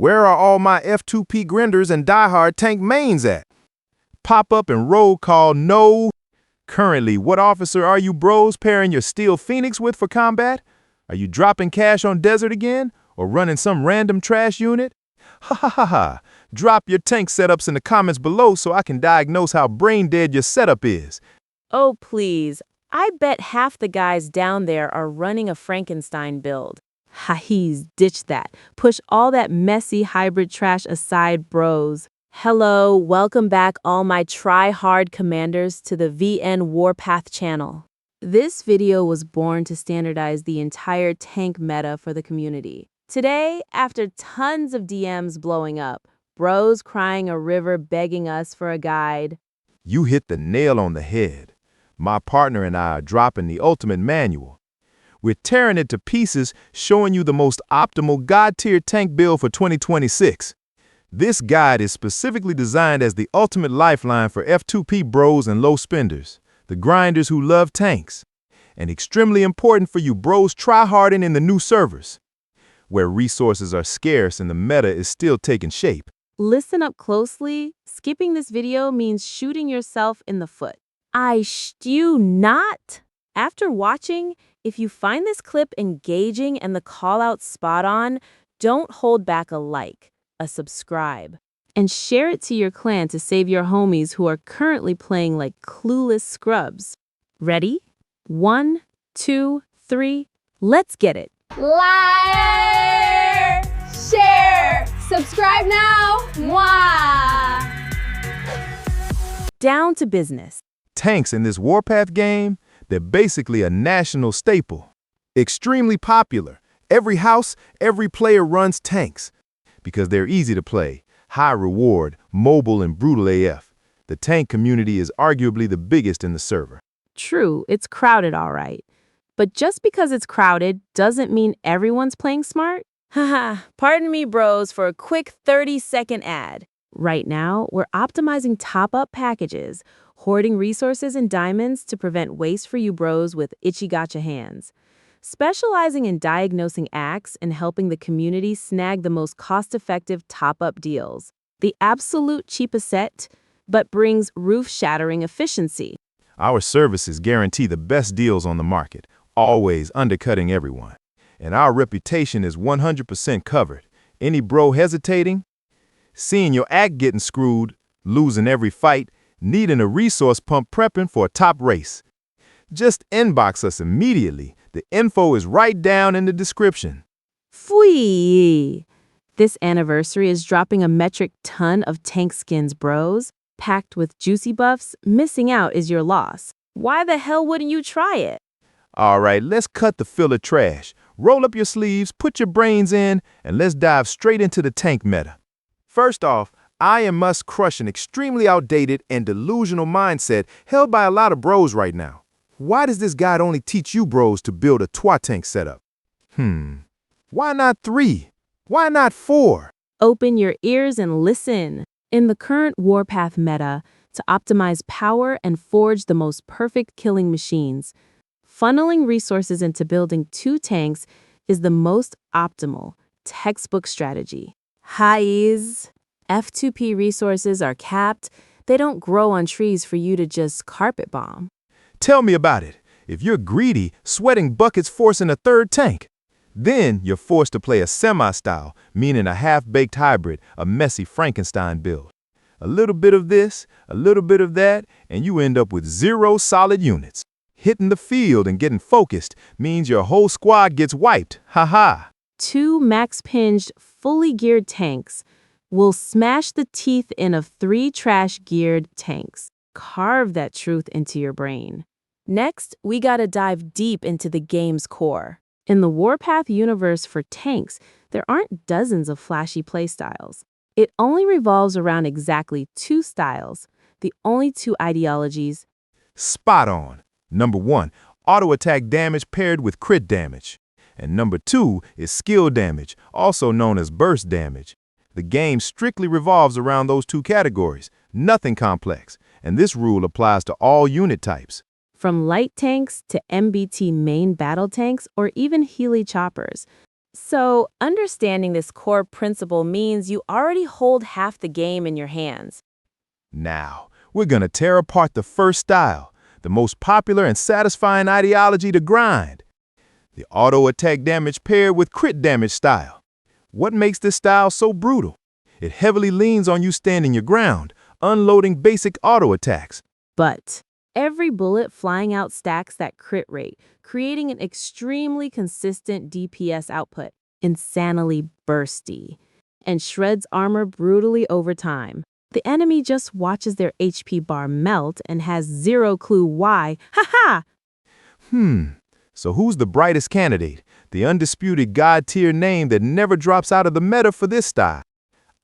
Where are all my F2P grinders and diehard tank mains at? Pop up and roll call no. Currently, what officer are you bros pairing your Steel Phoenix with for combat? Are you dropping cash on Desert again? Or running some random trash unit? Ha ha ha ha. Drop your tank setups in the comments below so I can diagnose how brain dead your setup is. Oh, please. I bet half the guys down there are running a Frankenstein build. Hahees, ditch that. Push all that messy hybrid trash aside, bros. Hello, welcome back all my try-hard commanders to the VN Warpath channel. This video was born to standardize the entire tank meta for the community. Today, after tons of DMs blowing up, bros crying a river begging us for a guide. You hit the nail on the head. My partner and I are dropping the ultimate manual. We're tearing it to pieces, showing you the most optimal God-tier tank build for 2026. This guide is specifically designed as the ultimate lifeline for F2P bros and low spenders, the grinders who love tanks, and extremely important for you bros try-harding in the new servers, where resources are scarce and the meta is still taking shape. Listen up closely. Skipping this video means shooting yourself in the foot. I you not. After watching, if you find this clip engaging and the call-out spot on, don't hold back a like, a subscribe, and share it to your clan to save your homies who are currently playing like clueless scrubs. Ready? 1, 2, 3, let's get it. Like, share, subscribe now. Mwah! Down to business. Tanks in this Warpath game, they're basically a national staple. Extremely popular. Every house, every player runs tanks because they're easy to play, high reward, mobile, and brutal AF. The tank community is arguably the biggest in the server. True, it's crowded all right. But just because it's crowded doesn't mean everyone's playing smart. Haha, pardon me bros for a quick 30-second ad. Right now, we're optimizing top-up packages, hoarding resources and diamonds to prevent waste for you bros with itchy gotcha hands. Specializing in diagnosing acts and helping the community snag the most cost-effective top-up deals. The absolute cheapest set, but brings roof-shattering efficiency. Our services guarantee the best deals on the market, always undercutting everyone. And our reputation is 100% covered. Any bro hesitating? Seeing your act getting screwed, losing every fight, needing a resource pump prepping for a top race. Just inbox us immediately. The info is right down in the description. Phwee! This anniversary is dropping a metric ton of tank skins, bros. Packed with juicy buffs, missing out is your loss. Why the hell wouldn't you try it? All right, let's cut the filler trash. Roll up your sleeves, put your brains in, and let's dive straight into the tank meta. First off, I must crush an extremely outdated and delusional mindset held by a lot of bros right now. Why does this guide only teach you bros to build a twat tank setup? Why not 3? Why not 4? Open your ears and listen. In the current Warpath meta, to optimize power and forge the most perfect killing machines, funneling resources into building 2 tanks is the most optimal textbook strategy. Highs. F2P resources are capped. They don't grow on trees for you to just carpet bomb. Tell me about it. If you're greedy, sweating buckets forcing a 3rd tank. Then you're forced to play a semi-style, meaning a half-baked hybrid, a messy Frankenstein build. A little bit of this, a little bit of that, and you end up with 0 solid units. Hitting the field and getting focused means your whole squad gets wiped. Ha-ha. 2 max-pinged, fully geared tanks will smash the teeth in of 3 trash-geared tanks. Carve that truth into your brain. Next, we gotta dive deep into the game's core. In the Warpath universe for tanks, there aren't dozens of flashy playstyles. It only revolves around exactly 2 styles, the only 2 ideologies. Spot on. Number 1, auto attack damage paired with crit damage. And number 2 is skill damage, also known as burst damage. The game strictly revolves around those 2 categories, nothing complex, and this rule applies to all unit types. From light tanks to MBT main battle tanks or even Healy choppers, So, understanding this core principle means you already hold half the game in your hands. Now, we're gonna tear apart the first style, the most popular and satisfying ideology to grind. The auto attack damage paired with crit damage style. What makes this style so brutal? It heavily leans on you standing your ground, unloading basic auto attacks. But every bullet flying out stacks that crit rate, creating an extremely consistent DPS output, insanely bursty, and shreds armor brutally over time. The enemy just watches their HP bar melt and has zero clue why. Ha ha! So who's the brightest candidate, the undisputed god-tier name that never drops out of the meta for this style?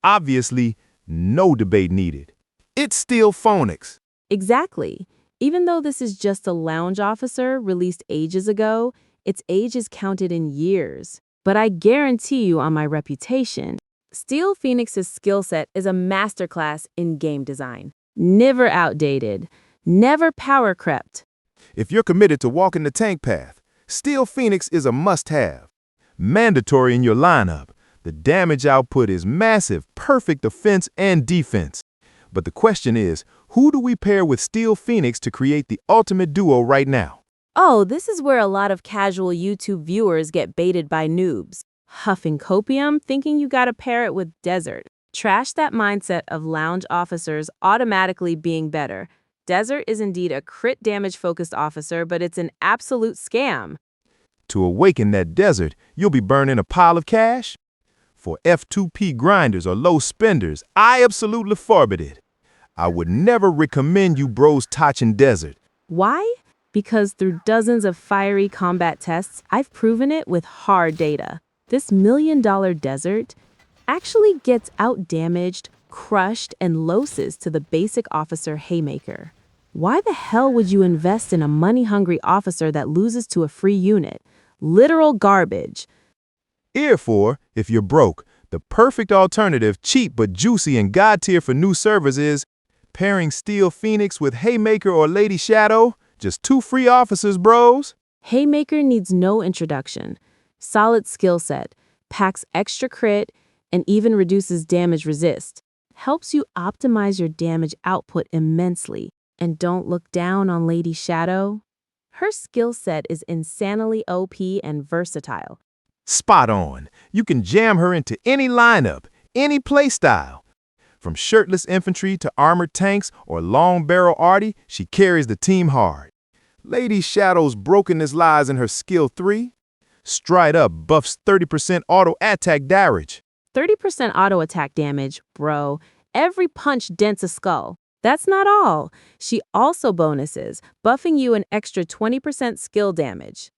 Obviously, no debate needed. It's Steel Phoenix. Exactly. Even though this is just a lounge officer released ages ago, its age is counted in years. But I guarantee you on my reputation, Steel Phoenix's skill set is a masterclass in game design. Never outdated, never power crept. If you're committed to walking the tank path, Steel Phoenix is a must-have. Mandatory in your lineup. The damage output is massive, perfect offense and defense. But the question is, who do we pair with Steel Phoenix to create the ultimate duo right now? Oh, this is where a lot of casual YouTube viewers get baited by noobs. Huffing copium, thinking you gotta pair it with Desert. Trash that mindset of lounge officers automatically being better. Desert is indeed a crit damage-focused officer, but it's an absolute scam. To awaken that Desert, you'll be burning a pile of cash? For F2P grinders or low spenders, I absolutely forbid it. I would never recommend you bros touching Desert. Why? Because through dozens of fiery combat tests, I've proven it with hard data. This $1 million Desert actually gets out-damaged, crushed, and loses to the basic officer Haymaker. Why the hell would you invest in a money-hungry officer that loses to a free unit? Literal garbage. Therefore, if you're broke, the perfect alternative, cheap but juicy and god tier for new servers is pairing Steel Phoenix with Haymaker or Lady Shadow. Just 2 free officers, bros. Haymaker needs no introduction. Solid skill set, packs extra crit, and even reduces damage resist. Helps you optimize your damage output immensely. And don't look down on Lady Shadow. Her skill set is insanely OP and versatile. Spot on. You can jam her into any lineup, any playstyle. From shirtless infantry to armored tanks or long barrel arty, she carries the team hard. Lady Shadow's brokenness lies in her skill 3. Stride up buffs 30% auto attack damage. 30% auto attack damage, bro. Every punch dents a skull. That's not all. She also bonuses, buffing you an extra 20% skill damage.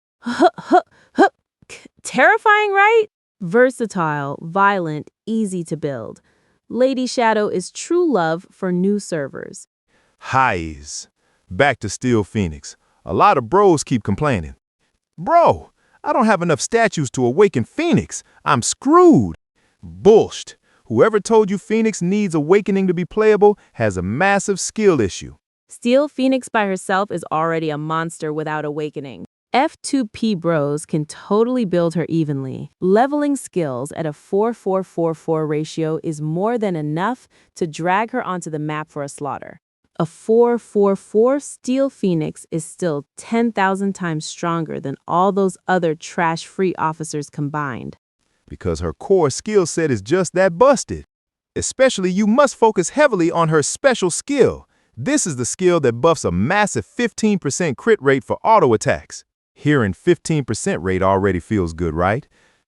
Terrifying, right? Versatile, violent, easy to build. Lady Shadow is true love for new servers. Highs. Back to Steel Phoenix. A lot of bros keep complaining. Bro, I don't have enough statues to awaken Phoenix. I'm screwed. Bullshit. Whoever told you Phoenix needs awakening to be playable has a massive skill issue. Steel Phoenix by herself is already a monster without awakening. F2P bros can totally build her evenly. Leveling skills at a 4-4-4-4 ratio is more than enough to drag her onto the map for a slaughter. A 4-4-4 Steel Phoenix is still 10,000 times stronger than all those other trash-free officers combined. Because her core skill set is just that busted. Especially, you must focus heavily on her special skill. This is the skill that buffs a massive 15% crit rate for auto attacks. Hearing 15% rate already feels good, right?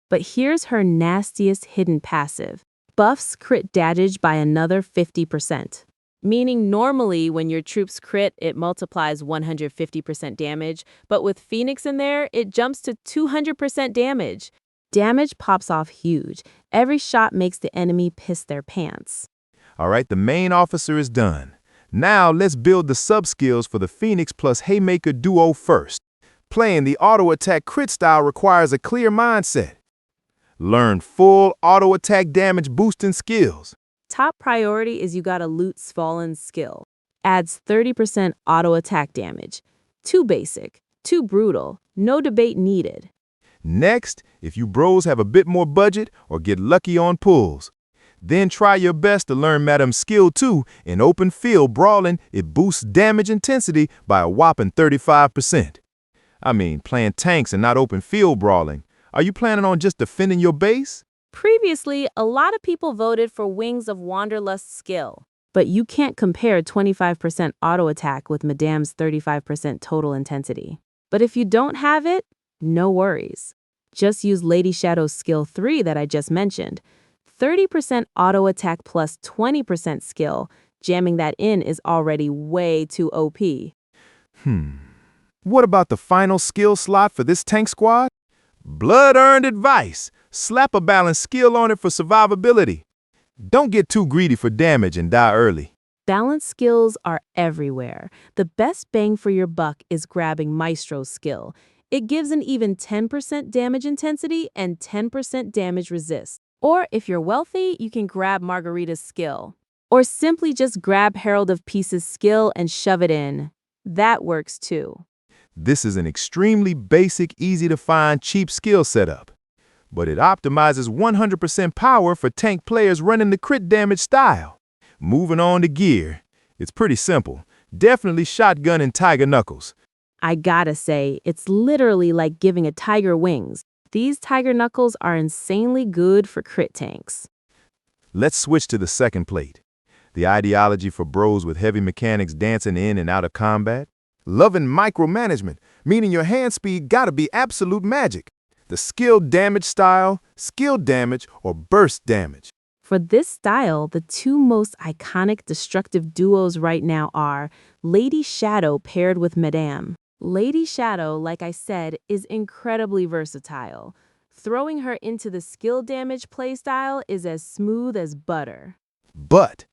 But here's her nastiest hidden passive. Buffs crit damage by another 50%. Meaning normally when your troops crit, it multiplies 150% damage, but with Phoenix in there, it jumps to 200% damage. Damage pops off huge. Every shot makes the enemy piss their pants. All right, the main officer is done. Now let's build the sub-skills for the Phoenix plus Haymaker duo first. Playing the auto-attack crit style requires a clear mindset. Learn full auto-attack damage boosting skills. Top priority is you gotta loot Svalin's skill. Adds 30% auto-attack damage. Too basic, too brutal, no debate needed. Next, if you bros have a bit more budget or get lucky on pulls. Then try your best to learn Madam's skill 2 in open field brawling. It boosts damage intensity by a whopping 35%. I mean, playing tanks and not open field brawling. Are you planning on just defending your base? Previously, a lot of people voted for Wings of Wanderlust's skill. But you can't compare 25% auto attack with Madame's 35% total intensity. But if you don't have it, no worries. Just use Lady Shadow's skill 3 that I just mentioned. 30% auto attack plus 20% skill. Jamming that in is already way too OP. What about the final skill slot for this tank squad? Blood-earned advice. Slap a balanced skill on it for survivability. Don't get too greedy for damage and die early. Balanced skills are everywhere. The best bang for your buck is grabbing Maestro's skill. It gives an even 10% damage intensity and 10% damage resist. Or if you're wealthy, you can grab Margarita's skill. Or simply just grab Herald of Peace's skill and shove it in. That works too. This is an extremely basic, easy-to-find, cheap skill setup. But it optimizes 100% power for tank players running the crit damage style. Moving on to gear. It's pretty simple. Definitely shotgun and tiger knuckles. I gotta say, it's literally like giving a tiger wings. These tiger knuckles are insanely good for crit tanks. Let's switch to the second plate. The ideology for bros with heavy mechanics dancing in and out of combat. Loving micromanagement, meaning your hand speed gotta be absolute magic. The skill damage style, skill damage, or burst damage. For this style, the two most iconic destructive duos right now are Lady Shadow paired with Madame. Lady Shadow, like I said, is incredibly versatile. Throwing her into the skill damage playstyle is as smooth as butter. But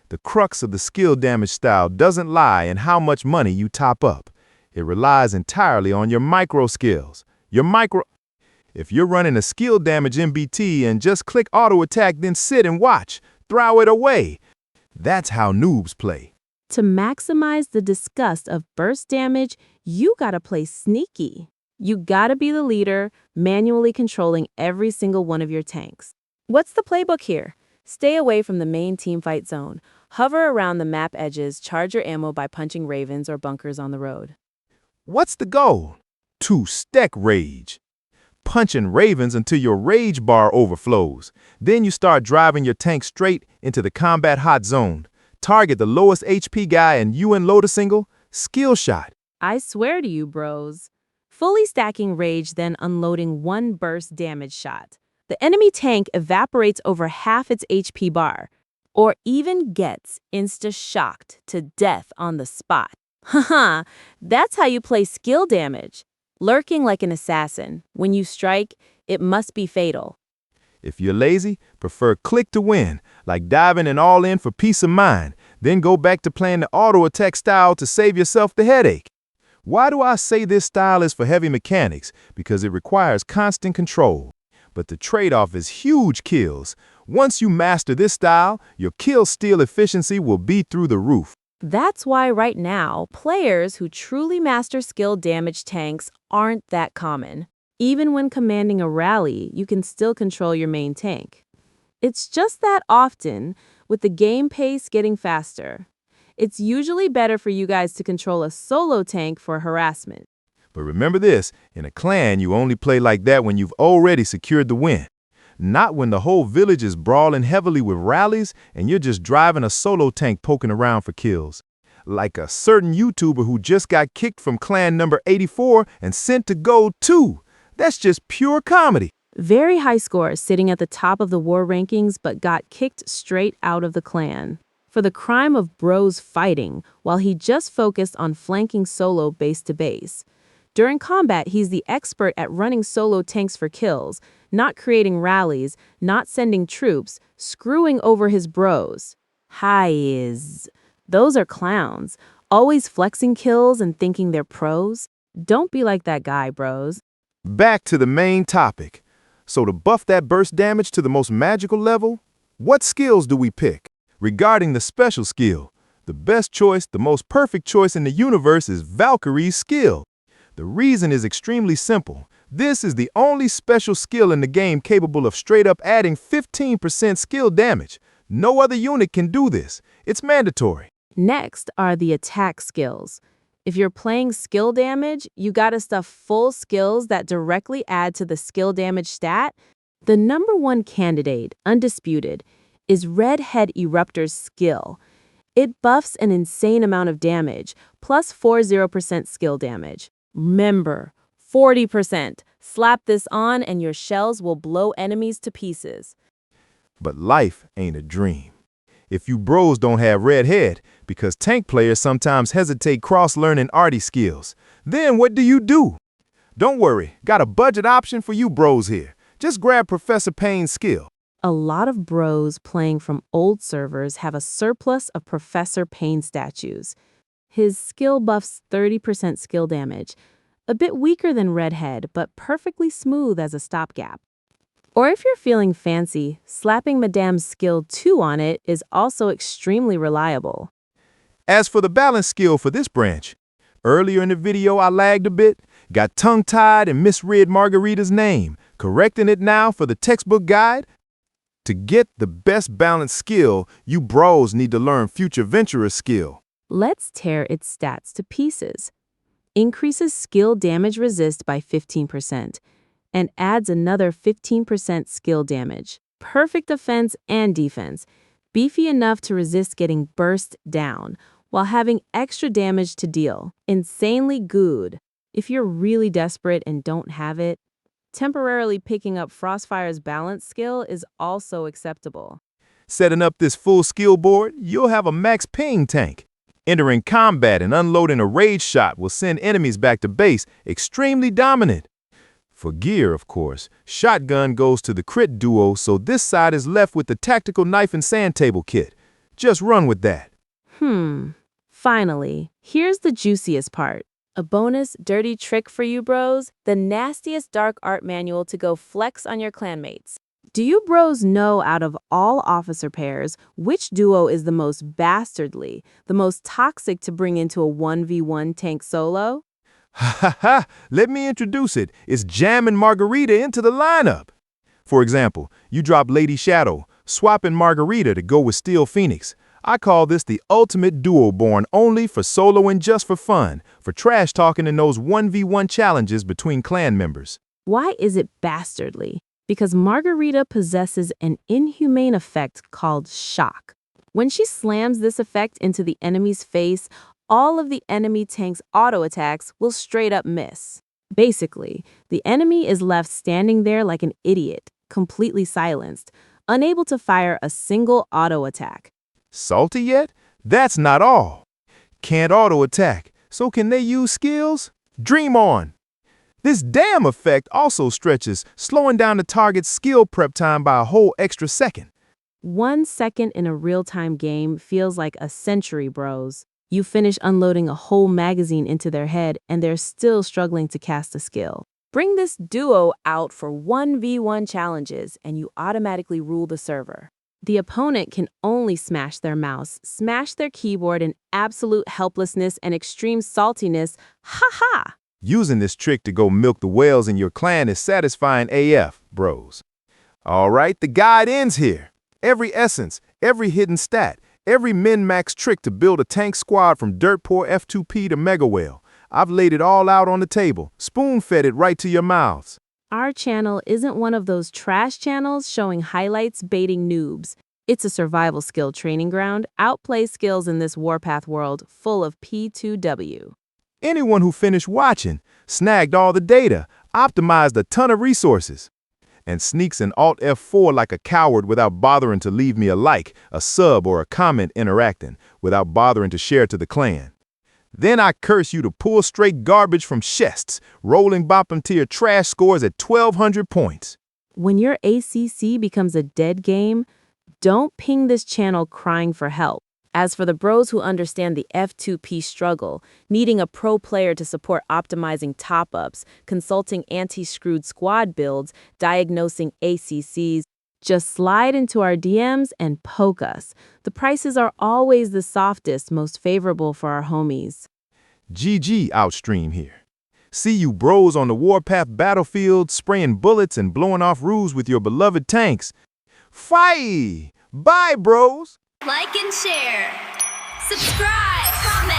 the crux of the skill damage style doesn't lie in how much money you top up. It relies entirely on your micro skills. If you're running a skill damage MBT and just click auto attack, then sit and watch, throw it away. That's how noobs play. To maximize the disgust of burst damage, you gotta play sneaky. You gotta be the leader, manually controlling every single one of your tanks. What's the playbook here? Stay away from the main teamfight zone. Hover around the map edges, charge your ammo by punching ravens or bunkers on the road. What's the goal? To stack rage. Punching ravens until your rage bar overflows. Then you start driving your tank straight into the combat hot zone. Target the lowest HP guy and UN load a single, skill shot. I swear to you, bros. Fully stacking rage, then unloading one burst damage shot. The enemy tank evaporates over half its HP bar, or even gets insta-shocked to death on the spot. Haha, that's how you play skill damage. Lurking like an assassin. When you strike, it must be fatal. If you're lazy, prefer click to win, like diving and all in for peace of mind. Then go back to playing the auto attack style to save yourself the headache. Why do I say this style is for heavy mechanics? Because it requires constant control. But the trade-off is huge kills. Once you master this style, your kill steal efficiency will be through the roof. That's why right now, players who truly master skill damage tanks aren't that common. Even when commanding a rally, you can still control your main tank. It's just that often, with the game pace getting faster. It's usually better for you guys to control a solo tank for harassment. But remember this, in a clan, you only play like that when you've already secured the win. Not when the whole village is brawling heavily with rallies and you're just driving a solo tank poking around for kills. Like a certain YouTuber who just got kicked from clan number 84 and sent to gold 2. That's just pure comedy. Very high scores sitting at the top of the war rankings but got kicked straight out of the clan. For the crime of bros fighting while he just focused on flanking solo base to base. During combat, he's the expert at running solo tanks for kills, not creating rallies, not sending troops, screwing over his bros. Those are clowns, always flexing kills and thinking they're pros. Don't be like that guy, bros. Back to the main topic. So to buff that burst damage to the most magical level, what skills do we pick? Regarding the special skill, the best choice, the most perfect choice in the universe is Valkyrie's skill. The reason is extremely simple. This is the only special skill in the game capable of straight up adding 15% skill damage. No other unit can do this. It's mandatory. Next are the attack skills. If you're playing skill damage, you gotta stuff full skills that directly add to the skill damage stat. The number one candidate, undisputed, is Redhead Eruptor's skill. It buffs an insane amount of damage, plus 40% skill damage. Remember, 40%. Slap this on and your shells will blow enemies to pieces. But life ain't a dream. If you bros don't have Redhead, because tank players sometimes hesitate cross-learning arty skills, then what do? Don't worry, got a budget option for you bros here. Just grab Professor Payne's skill. A lot of bros playing from old servers have a surplus of Professor Payne statues. His skill buffs 30% skill damage, a bit weaker than Redhead, but perfectly smooth as a stopgap. Or if you're feeling fancy, slapping Madame's skill 2 on it is also extremely reliable. As for the balance skill for this branch, earlier in the video I lagged a bit, got tongue-tied and misread Margarita's name, correcting it now for the textbook guide. To get the best balanced skill, you bros need to learn Future Venturer's skill. Let's tear its stats to pieces. Increases skill damage resist by 15%, and adds another 15% skill damage. Perfect offense and defense, beefy enough to resist getting burst down, while having extra damage to deal. Insanely good. If you're really desperate and don't have it, temporarily picking up Frostfire's balance skill is also acceptable. Setting up this full skill board, you'll have a max ping tank. Entering combat and unloading a rage shot will send enemies back to base extremely dominant. For gear, of course, shotgun goes to the crit duo, so this side is left with the tactical knife and sand table kit. Just run with that. Finally, here's the juiciest part. A bonus dirty trick for you bros, the nastiest dark art manual to go flex on your clanmates. Do you bros know out of all officer pairs, which duo is the most bastardly, the most toxic to bring into a 1v1 tank solo? Let me introduce it. It's jamming Margarita into the lineup. For example, you drop Lady Shadow, swapping Margarita to go with Steel Phoenix. I call this the ultimate duo born only for solo and just for fun, for trash talking in those 1v1 challenges between clan members. Why is it bastardly? Because Margarita possesses an inhumane effect called shock. When she slams this effect into the enemy's face, all of the enemy tank's auto attacks will straight up miss. Basically, the enemy is left standing there like an idiot, completely silenced, unable to fire a single auto attack. Salty yet? That's not all. Can't auto attack, so can they use skills? Dream on! This damn effect also stretches, slowing down the target's skill prep time by a whole extra second. 1 second in a real-time game feels like a century, bros. You finish unloading a whole magazine into their head and they're still struggling to cast a skill. Bring this duo out for 1v1 challenges and you automatically rule the server. The opponent can only smash their mouse, smash their keyboard in absolute helplessness and extreme saltiness. Ha ha! Using this trick to go milk the whales in your clan is satisfying AF, bros. All right, the guide ends here. Every essence, every hidden stat, every min-max trick to build a tank squad from dirt poor F2P to Mega Whale. I've laid it all out on the table, spoon-fed it right to your mouths. Our channel isn't one of those trash channels showing highlights baiting noobs. It's a survival skill training ground, outplay skills in this Warpath world full of P2W. Anyone who finished watching, snagged all the data, optimized a ton of resources, and sneaks an Alt F4 like a coward without bothering to leave me a like, a sub, or a comment interacting, without bothering to share to the clan. Then I curse you to pull straight garbage from chests, rolling bottom tier trash scores at 1,200 points. When your ACC becomes a dead game, don't ping this channel crying for help. As for the bros who understand the F2P struggle, needing a pro player to support optimizing top-ups, consulting anti-screwed squad builds, diagnosing ACCs, just slide into our DMs and poke us. The prices are always the softest, most favorable for our homies. GG Outstream here. See you bros on the Warpath battlefield, spraying bullets and blowing off roofs with your beloved tanks. Fight! Bye, bros! Like and share. Subscribe. Comment.